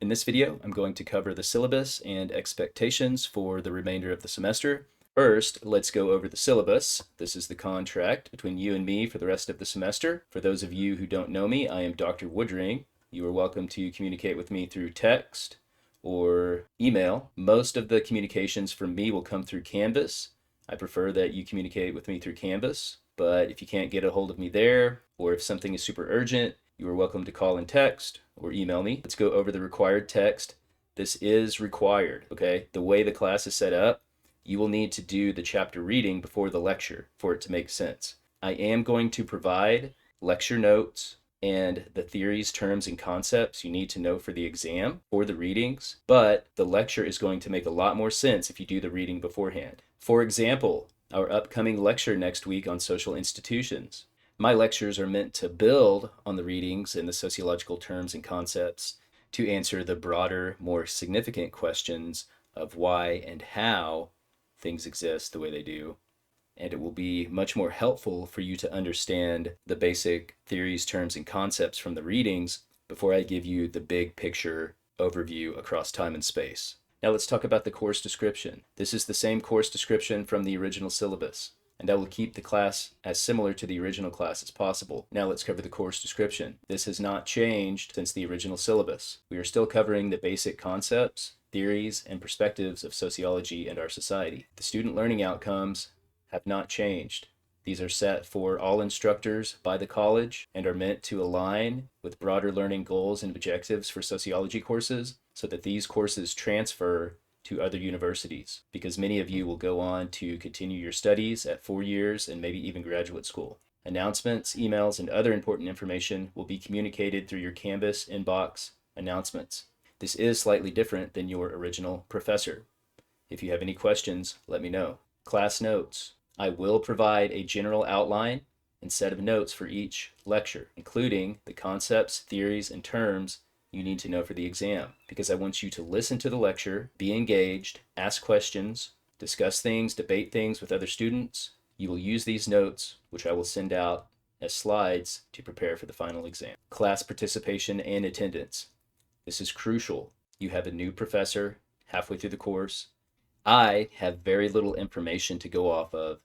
In this video, I'm going to cover the syllabus and expectations for the remainder of the semester. First, let's go over the syllabus. This is the contract between you and me for the rest of the semester. For those of you who don't know me, I am Dr. Woodring. You are welcome to communicate with me through text or email. Most of the communications from me will come through Canvas. I prefer that you communicate with me through Canvas, but if you can't get a hold of me there, or if something is super urgent, you are welcome to call and text or email me. Let's go over the required text. This is required, okay? The way the class is set up, you will need to do the chapter reading before the lecture for it to make sense. I am going to provide lecture notes and the theories, terms, and concepts you need to know for the exam for the readings, but the lecture is going to make a lot more sense if you do the reading beforehand. For example, our upcoming lecture next week on social institutions. My lectures are meant to build on the readings and the sociological terms and concepts to answer the broader, more significant questions of why and how things exist the way they do. And it will be much more helpful for you to understand the basic theories, terms, and concepts from the readings before I give you the big picture overview across time and space. Now let's talk about the course description. This is the same course description from the original syllabus, and I will keep the class as similar to the original class as possible. Now let's cover the course description. This has not changed since the original syllabus. We are still covering the basic concepts, theories, and perspectives of sociology and our society. The student learning outcomes have not changed. These are set for all instructors by the college and are meant to align with broader learning goals and objectives for sociology courses so that these courses transfer to other universities, because many of you will go on to continue your studies at 4 years and maybe even graduate school. Announcements, emails, and other important information will be communicated through your Canvas inbox announcements. This is slightly different than your original professor. If you have any questions, let me know. Class notes. I will provide a general outline and set of notes for each lecture, including the concepts, theories, and terms you need to know for the exam, because I want you to listen to the lecture, be engaged, ask questions, discuss things, debate things with other students. You will use these notes, which I will send out as slides to prepare for the final exam. Class participation and attendance. This is crucial. You have a new professor halfway through the course. I have very little information to go off of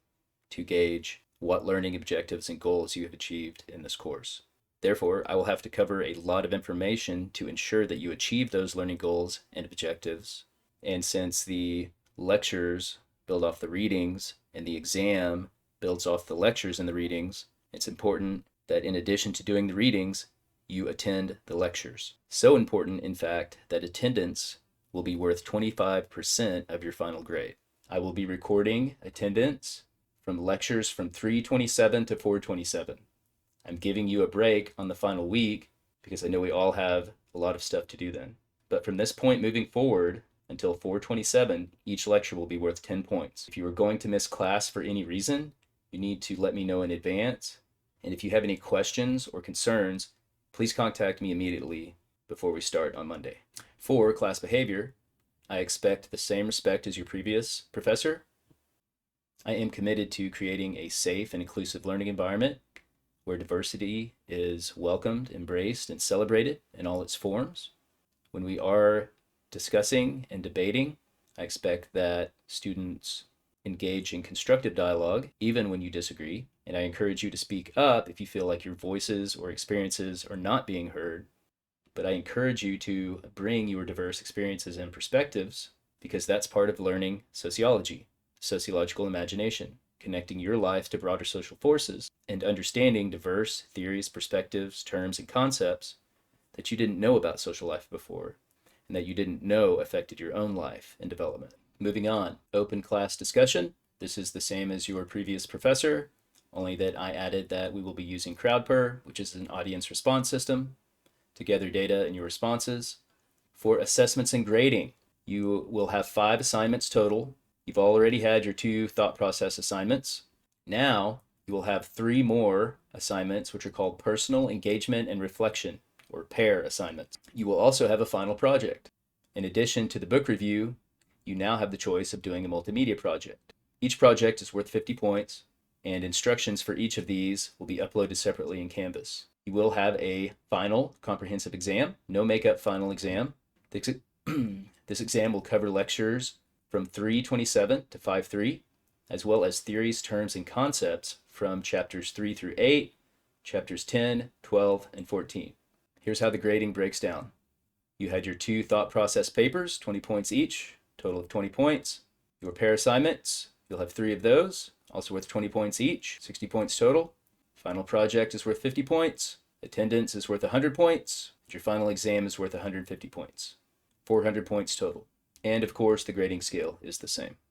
to gauge what learning objectives and goals you have achieved in this course. Therefore, I will have to cover a lot of information to ensure that you achieve those learning goals and objectives. And since the lectures build off the readings and the exam builds off the lectures and the readings, it's important that in addition to doing the readings, you attend the lectures. So important, in fact, that attendance will be worth 25% of your final grade. I will be recording attendance from lectures from 327 to 427. I'm giving you a break on the final week because I know we all have a lot of stuff to do then. But from this point moving forward until 427, each lecture will be worth 10 points. If you are going to miss class for any reason, you need to let me know in advance. And if you have any questions or concerns, please contact me immediately before we start on Monday. For class behavior, I expect the same respect as your previous professor. I am committed to creating a safe and inclusive learning environment where diversity is welcomed, embraced, and celebrated in all its forms. When we are discussing and debating, I expect that students engage in constructive dialogue, even when you disagree, and I encourage you to speak up if you feel like your voices or experiences are not being heard. But I encourage you to bring your diverse experiences and perspectives because that's part of learning sociology, sociological imagination, connecting your life to broader social forces and understanding diverse theories, perspectives, terms, and concepts that you didn't know about social life before and that you didn't know affected your own life and development. Moving on, open class discussion. This is the same as your previous professor, only that I added that we will be using CrowdPer, which is an audience response system, to gather data in your responses. For assessments and grading, you will have 5 assignments total. You've already had your 2 thought process assignments. Now you will have 3 more assignments, which are called personal engagement and reflection, or pair assignments. You will also have a final project. In addition to the book review, you now have the choice of doing a multimedia project. Each project is worth 50 points, and instructions for each of these will be uploaded separately in Canvas. You will have a final comprehensive exam, no makeup final exam. This, this exam will cover lectures from 327 to 53, as well as theories, terms, and concepts from chapters 3 through 8, chapters 10, 12, and 14. Here's how the grading breaks down. You had your 2 thought process papers, 20 points each, total of 20 points. Your pair assignments, you'll have 3 of those, also worth 20 points each, 60 points total. Final project is worth 50 points. Attendance is worth 100 points. Your final exam is worth 150 points. 400 points total. And of course, the grading scale is the same.